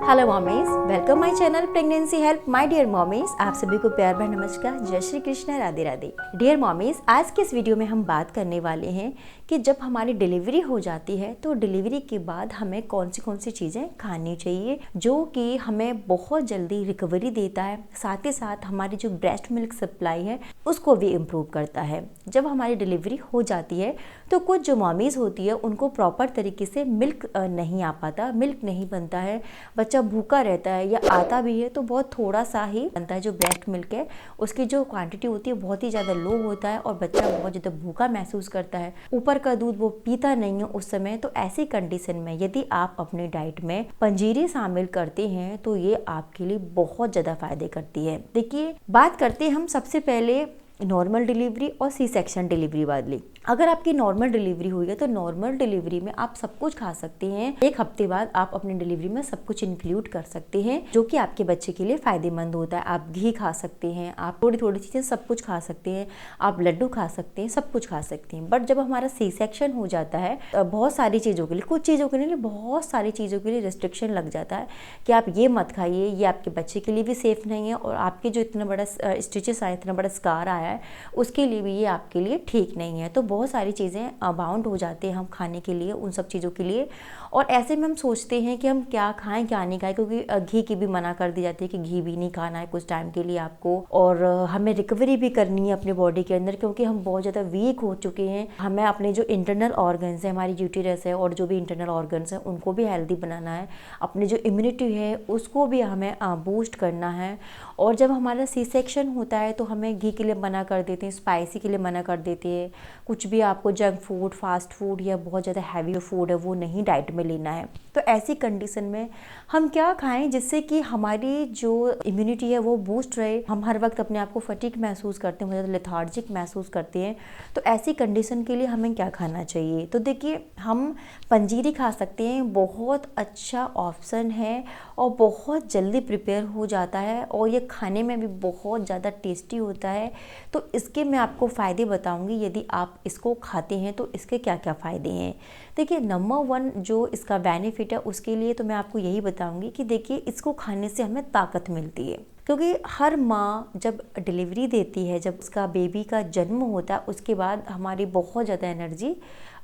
Hello mommies, welcome my channel pregnancy help. My dear mommies, आप सभी को प्यार भरा नमस्कार, जय श्री कृष्ण, राधे राधे। डियर मॉमीज, आज के इस वीडियो में हम बात करने वाले हैं कि जब हमारी डिलीवरी हो जाती है तो डिलीवरी के बाद हमें कौन सी चीज़ें खानी चाहिए जो कि हमें बहुत जल्दी रिकवरी देता है, साथ ही साथ हमारी जो ब्रेस्ट मिल्क सप्लाई है उसको भी इम्प्रूव करता है। जब हमारी डिलीवरी हो जाती है तो कुछ जो मॉमीज़ होती है उनको प्रॉपर तरीके से मिल्क नहीं आ पाता, मिल्क नहीं बनता है, बच्चा भूखा रहता है या आता भी है तो बहुत थोड़ा सा ही बनता है। जो ब्रेस्ट मिल्क है उसकी जो क्वांटिटी होती है बहुत ही ज़्यादा लो होता है और बच्चा बहुत ज़्यादा भूखा महसूस करता है, ऊपर का दूध वो पीता नहीं है उस समय। तो ऐसी कंडीशन में यदि आप अपनी डाइट में पंजीरी शामिल करते हैं तो ये आपके लिए बहुत ज़्यादा फायदे करती है। देखिए, बात करते हैं हम सबसे पहले नॉर्मल डिलीवरी और सी सेक्शन डिलीवरी वाली। अगर आपकी नॉर्मल डिलीवरी हुई है तो नॉर्मल डिलीवरी में आप सब कुछ खा सकते हैं। एक हफ्ते बाद आप अपनी डिलीवरी में सब कुछ इंक्लूड कर सकते हैं जो कि आपके बच्चे के लिए फायदेमंद होता है। आप घी खा सकते हैं, आप थोड़ी थोड़ी चीज़ें सब कुछ खा सकते हैं, आप लड्डू खा सकते हैं, सब कुछ खा सकते हैं। बट जब हमारा सी सेक्शन हो जाता है बहुत सारी चीज़ों के लिए, कुछ चीज़ों के लिए, बहुत सारी चीज़ों के लिए रिस्ट्रिक्शन लग जाता है कि आप ये मत खाइए, ये आपके बच्चे के लिए भी सेफ नहीं है और आपके जो इतना बड़ा स्टिचेस आया, इतना बड़ा स्कार आया है उसके लिए भी ये आपके लिए ठीक नहीं है। तो बहुत सारी चीज़ें बाउंड हो जाते हैं हम खाने के लिए, उन सब चीज़ों के लिए। और ऐसे में हम सोचते हैं कि हम क्या खाएं क्या नहीं खाएं, क्योंकि घी की भी मना कर दी जाती है कि घी भी नहीं खाना है कुछ टाइम के लिए आपको। और हमें रिकवरी भी करनी है अपने बॉडी के अंदर, क्योंकि हम बहुत ज़्यादा वीक हो चुके हैं। हमें अपने जो इंटरनल ऑर्गन्स हैं, हमारी यूटेरस है और जो भी इंटरनल ऑर्गन्स हैं उनको भी हेल्दी बनाना है, अपनी जो इम्यूनिटी है उसको भी हमें बूस्ट करना है। और जब हमारा सी सेक्शन होता है तो हमें घी के लिए मना कर देते हैं, स्पाइसी के लिए मना कर देते हैं, कुछ भी आपको जंक फूड, फास्ट फूड या बहुत ज़्यादा हैवी फूड है वो नहीं डाइट में लेना है। तो ऐसी कंडीशन में हम क्या खाएं जिससे कि हमारी जो इम्यूनिटी है वो बूस्ट रहे। हम हर वक्त अपने आप को फटीग महसूस करते हैं, बहुत ज़्यादा लेथार्जिक महसूस करते हैं। तो ऐसी कंडीशन के लिए हमें क्या खाना चाहिए? तो देखिए, हम पंजीरी खा सकते हैं, बहुत अच्छा ऑप्शन है और बहुत जल्दी प्रिपेयर हो जाता है और ये खाने में भी बहुत ज़्यादा टेस्टी होता है। तो इसके मैं आपको फ़ायदे बताऊंगी, यदि आप इसको खाते हैं तो इसके क्या क्या फ़ायदे हैं। देखिए, नंबर 1 जो इसका बेनिफिट है उसके लिए तो मैं आपको यही बताऊंगी कि देखिए, इसको खाने से हमें ताकत मिलती है। क्योंकि हर माँ जब डिलीवरी देती है, जब उसका बेबी का जन्म होता है, उसके बाद हमारी बहुत ज़्यादा एनर्जी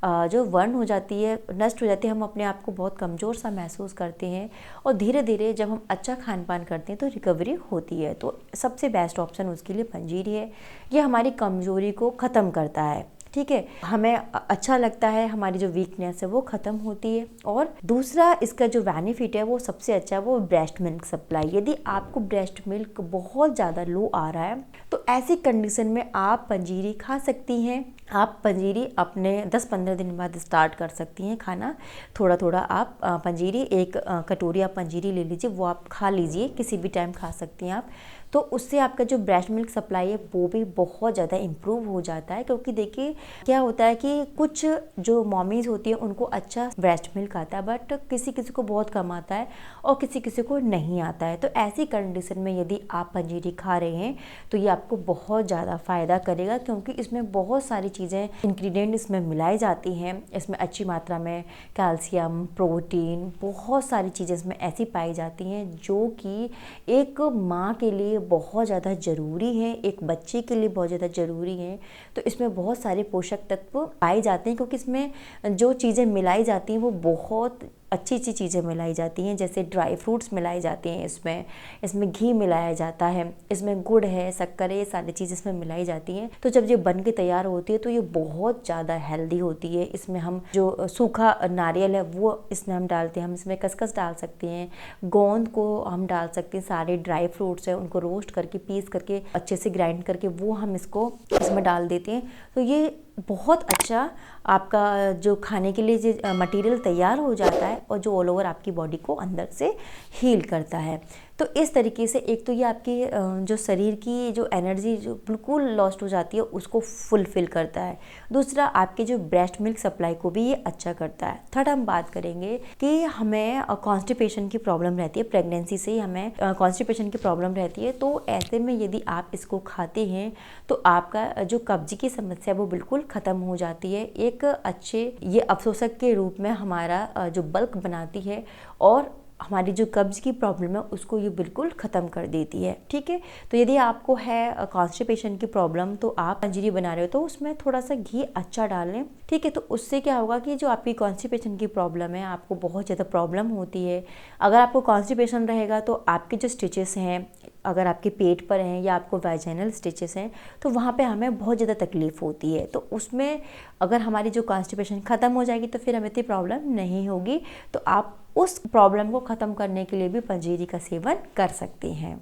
जो बर्न हो जाती है, नष्ट हो जाती है, हम अपने आप को बहुत कमज़ोर सा महसूस करते हैं। और धीरे धीरे जब हम अच्छा खान पान करते हैं तो रिकवरी होती है। तो सबसे बेस्ट ऑप्शन उसके लिए पंजीरी है। ये हमारी कमज़ोरी को ख़त्म करता है, ठीक है, हमें अच्छा लगता है, हमारी जो वीकनेस है वो ख़त्म होती है। और दूसरा इसका जो बेनिफिट है वो सबसे अच्छा है, वो ब्रेस्ट मिल्क सप्लाई। यदि आपको ब्रेस्ट मिल्क बहुत ज़्यादा लो आ रहा है तो ऐसी कंडीशन में आप पंजीरी खा सकती हैं। आप पंजीरी अपने 10-15 दिन बाद स्टार्ट कर सकती हैं खाना। थोड़ा थोड़ा आप पंजीरी, एक कटोरी आप पंजीरी ले लीजिए, वो आप खा लीजिए, किसी भी टाइम खा सकती हैं आप। तो उससे आपका जो ब्रेस्ट मिल्क सप्लाई है वो भी बहुत ज़्यादा इम्प्रूव हो जाता है। क्योंकि देखिए, क्या होता है कि कुछ जो मॉमीज़ होती हैं उनको अच्छा ब्रेस्ट मिल्क आता है, बट किसी किसी को बहुत कम आता है और किसी किसी को नहीं आता है। तो ऐसी कंडीशन में यदि आप पंजीरी खा रहे हैं तो ये आपको बहुत ज़्यादा फ़ायदा करेगा, क्योंकि इसमें बहुत सारी चीज़ें, इंग्रेडिएंट इसमें मिलाई जाती हैं। इसमें अच्छी मात्रा में कैल्शियम, प्रोटीन, बहुत सारी चीज़ें इसमें ऐसी पाई जाती हैं जो कि एक माँ के लिए बहुत ज़्यादा ज़रूरी है, एक बच्चे के लिए बहुत ज़्यादा ज़रूरी है। तो इसमें बहुत सारे पोषक तत्व पाए जाते हैं, क्योंकि इसमें जो चीज़ें मिलाई जाती हैं वो बहुत अच्छी अच्छी चीज़ें मिलाई जाती हैं। जैसे ड्राई फ्रूट्स मिलाई जाती हैं, इसमें घी मिलाया जाता है, इसमें गुड़ है, शक्कर है, ये सारी चीज़ इसमें मिलाई जाती हैं। तो जब ये बन के तैयार होती है तो ये बहुत ज़्यादा हेल्दी होती है। इसमें हम जो सूखा नारियल है वो इसमें हम डालते हैं, हम इसमें खसखस डाल सकते हैं, गोंद को हम डाल सकते हैं, सारे ड्राई फ्रूट्स हैं उनको रोस्ट करके, पीस करके, अच्छे से ग्राइंड करके वो हम इसको इसमें डाल देते हैं। तो ये बहुत अच्छा आपका जो खाने के लिए जो मटेरियल तैयार हो जाता है और जो ऑल ओवर आपकी बॉडी को अंदर से हील करता है। तो इस तरीके से एक तो ये आपकी जो शरीर की जो एनर्जी जो बिल्कुल लॉस्ट हो जाती है उसको फुलफिल करता है। दूसरा, आपके जो ब्रेस्ट मिल्क सप्लाई को भी ये अच्छा करता है। थर्ड, हम बात करेंगे कि हमें कॉन्स्टिपेशन की प्रॉब्लम रहती है, प्रेगनेंसी से ही हमें कॉन्स्टिपेशन की प्रॉब्लम रहती है। तो ऐसे में यदि आप इसको खाते हैं तो आपका जो कब्ज की समस्या वो बिल्कुल ख़त्म हो जाती है। एक अच्छे ये अवशोषक के रूप में हमारा जो बल्क बनाती है और हमारी जो कब्ज़ की प्रॉब्लम है उसको ये बिल्कुल ख़त्म कर देती है। ठीक है, तो यदि आपको है कॉन्स्टिपेशन की प्रॉब्लम तो आप पंजीरी बना रहे हो तो उसमें थोड़ा सा घी अच्छा डाल लें। ठीक है, तो उससे क्या होगा कि जो आपकी कॉन्स्टिपेशन की प्रॉब्लम है, आपको बहुत ज़्यादा प्रॉब्लम होती है, अगर आपको कॉन्स्टिपेशन रहेगा तो आपके जो स्टिचेस हैं, अगर आपके पेट पर हैं या आपको वाइजाइनल स्टिचेस हैं तो वहाँ पे हमें बहुत ज़्यादा तकलीफ़ होती है। तो उसमें अगर हमारी जो कॉन्स्टिपेशन ख़त्म हो जाएगी तो फिर हमें इतनी प्रॉब्लम नहीं होगी। तो आप उस प्रॉब्लम को ख़त्म करने के लिए भी पंजीरी का सेवन कर सकती हैं।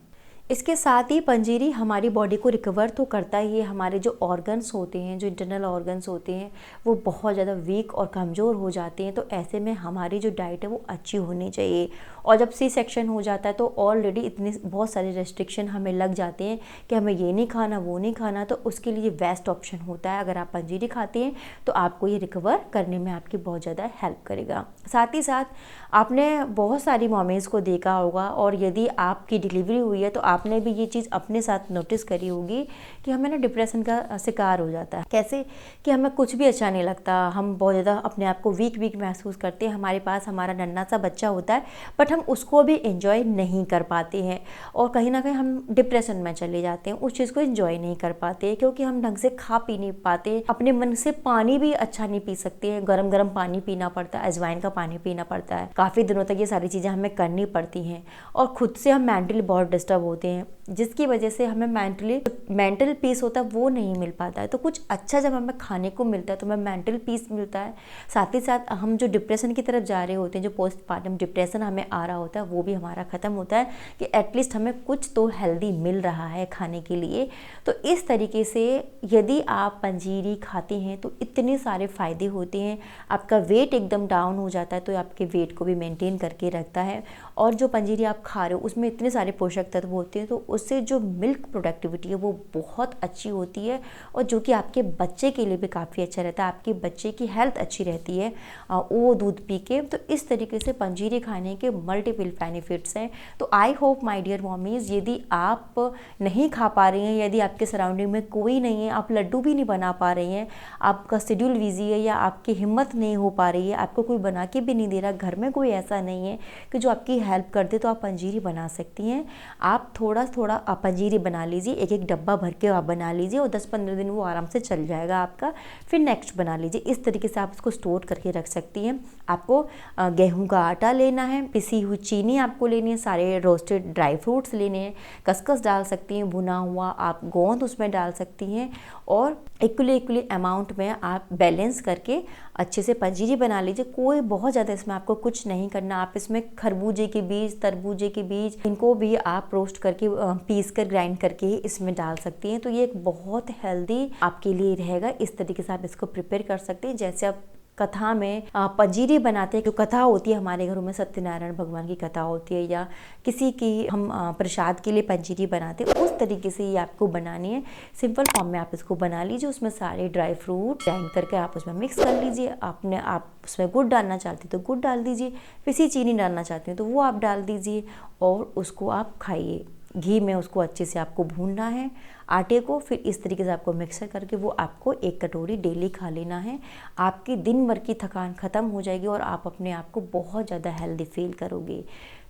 इसके साथ ही पंजीरी हमारी बॉडी को रिकवर तो करता ही है। हमारे जो ऑर्गन्स होते हैं, जो इंटरनल ऑर्गन्स होते हैं, वो बहुत ज़्यादा वीक और कमज़ोर हो जाते हैं। तो ऐसे में हमारी जो डाइट है वो अच्छी होनी चाहिए। और जब सी सेक्शन हो जाता है तो ऑलरेडी इतने बहुत सारे रेस्ट्रिक्शन हमें लग जाते हैं कि हमें ये नहीं खाना, वो नहीं खाना। तो उसके लिए बेस्ट ऑप्शन होता है अगर आप पंजीरी खाते हैं तो आपको ये रिकवर करने में आपकी बहुत ज़्यादा हेल्प करेगा। साथ ही साथ आपने बहुत सारी मॉमीज़ को देखा होगा, और यदि आपकी डिलीवरी हुई है तो आपने भी ये चीज़ अपने साथ नोटिस करी होगी कि हमें ना डिप्रेशन का शिकार हो जाता है। कैसे कि हमें कुछ भी अच्छा नहीं लगता, हम बहुत ज़्यादा अपने आप को वीक वीक महसूस करते हैं। हमारे पास हमारा नन्हा सा बच्चा होता है बट हम उसको भी एंजॉय नहीं कर पाते हैं, और कहीं ना कहीं हम डिप्रेशन में चले जाते हैं, उस चीज़ को एंजॉय नहीं कर पाते क्योंकि हम ढंग से खा पी नहीं पाते, अपने मन से पानी भी अच्छा नहीं पी सकते हैं। गर्म गर्म पानी पीना पड़ता है, अजवाइन का पानी पीना पड़ता है, काफ़ी दिनों तक ये सारी चीज़ें हमें करनी पड़ती हैं। और खुद से हम मेंटली बहुत डिस्टर्ब होते हैं, जिसकी वजह से हमें मेंटल पीस होता है वो नहीं मिल पाता है। तो कुछ अच्छा जब हमें खाने को मिलता है तो हमें मेंटल पीस मिलता है। साथ ही साथ हम जो डिप्रेशन की तरफ जा रहे होते हैं, जो पोस्टपार्टम डिप्रेशन हमें आ रहा होता है, वो भी हमारा ख़त्म होता है कि एटलीस्ट हमें कुछ तो हेल्दी मिल रहा है खाने के लिए। तो इस तरीके से यदि आप पंजीरी खाते हैं तो इतने सारे फ़ायदे होते हैं। आपका वेट एकदम डाउन हो जाता है, तो आपके वेट को भी मेंटेन करके रखता है। और जो पंजीरी आप खा रहे हो उसमें इतने सारे पोषक तत्व होते हैं, तो उससे जो मिल्क प्रोडक्टिविटी है वो बहुत अच्छी होती है, और जो कि आपके बच्चे के लिए भी काफ़ी अच्छा रहता है। आपके बच्चे की हेल्थ अच्छी रहती है वो दूध पी के। तो इस तरीके से पंजीरी खाने के मल्टीपल बेनिफिट्स हैं। तो I hope my dear mommies, यदि आप नहीं खा पा रही हैं, यदि आपके सराउंडिंग में कोई नहीं है, आप लड्डू भी नहीं बना पा रही हैं, आपका शेड्यूल बिजी है या आपकी हिम्मत नहीं हो पा रही है, आपको कोई बना के भी नहीं दे रहा, घर में कोई ऐसा नहीं है कि जो आपकी हेल्प कर दे, तो आप पंजीरी बना सकती हैं। आप थोड़ा थोड़ा पंजीरी बना लीजिए, एक एक डब्बा भर के आप बना लीजिए और 10-15 दिन वो आराम से चल जाएगा आपका। फिर नेक्स्ट बना लीजिए। इस तरीके से आप उसको स्टोर करके रख सकती हैं। आपको गेहूं का आटा लेना है, पिसी हुई चीनी आपको लेनी है, सारे रोस्टेड ड्राई फ्रूट्स लेने हैं, खसखस डाल सकती हैं, भुना हुआ आप गोंद उसमें डाल सकती हैं, और इक्वली अमाउंट में आप बैलेंस करके अच्छे से पंजीरी बना लीजिए। कोई बहुत ज़्यादा इसमें आपको कुछ नहीं करना। आप इसमें खरबूजे के बीज, तरबूजे के बीज, इनको भी आप रोस्ट करके पीस कर ग्राइंड करके ही इसमें डाल सकती हैं। तो ये एक बहुत हेल्दी आपके लिए रहेगा। इस तरीके से आप इसको प्रिपेयर कर सकते हैं। जैसे आप कथा में पंजीरी बनाते हैं, जो कथा होती है हमारे घरों में, सत्यनारायण भगवान की कथा होती है या किसी की हम प्रसाद के लिए पंजीरी बनाते हैं, उस तरीके से ये आपको बनानी है। सिंपल फॉर्म में आप इसको बना लीजिए। उसमें सारे ड्राई फ्रूट ग्राइंड करके आप उसमें मिक्स कर लीजिए। आप उसमें गुड़ डालना चाहते हैं तो गुड़ डाल दीजिए, पिसी चीनी डालना चाहते हैं तो वो आप डाल दीजिए, और उसको आप खाइए। घी में उसको अच्छे से आपको भूनना है आटे को। फिर इस तरीके से आपको मिक्सर करके वो आपको एक कटोरी डेली खा लेना है। आपकी दिन भर की थकान ख़त्म हो जाएगी और आप अपने आप को बहुत ज़्यादा हेल्दी फील करोगे।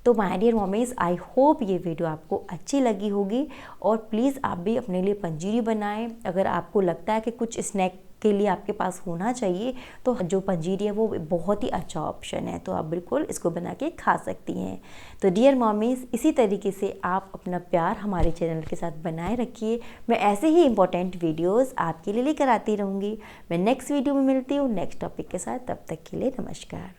तो my dear mommies, I hope ये वीडियो आपको अच्छी लगी होगी, और प्लीज़ आप भी अपने लिए पंजीरी बनाएं। अगर आपको लगता है कि कुछ स्नैक के लिए आपके पास होना चाहिए तो जो पंजीरी है वो बहुत ही अच्छा ऑप्शन है, तो आप बिल्कुल इसको बना के खा सकती हैं। तो डियर मॉमीज़, इसी तरीके से आप अपना प्यार हमारे चैनल के साथ बनाए रखिए। मैं ऐसे ही इंपॉर्टेंट वीडियोस आपके लिए लेकर आती रहूँगी। मैं नेक्स्ट वीडियो में मिलती हूँ नेक्स्ट टॉपिक के साथ। तब तक के लिए नमस्कार।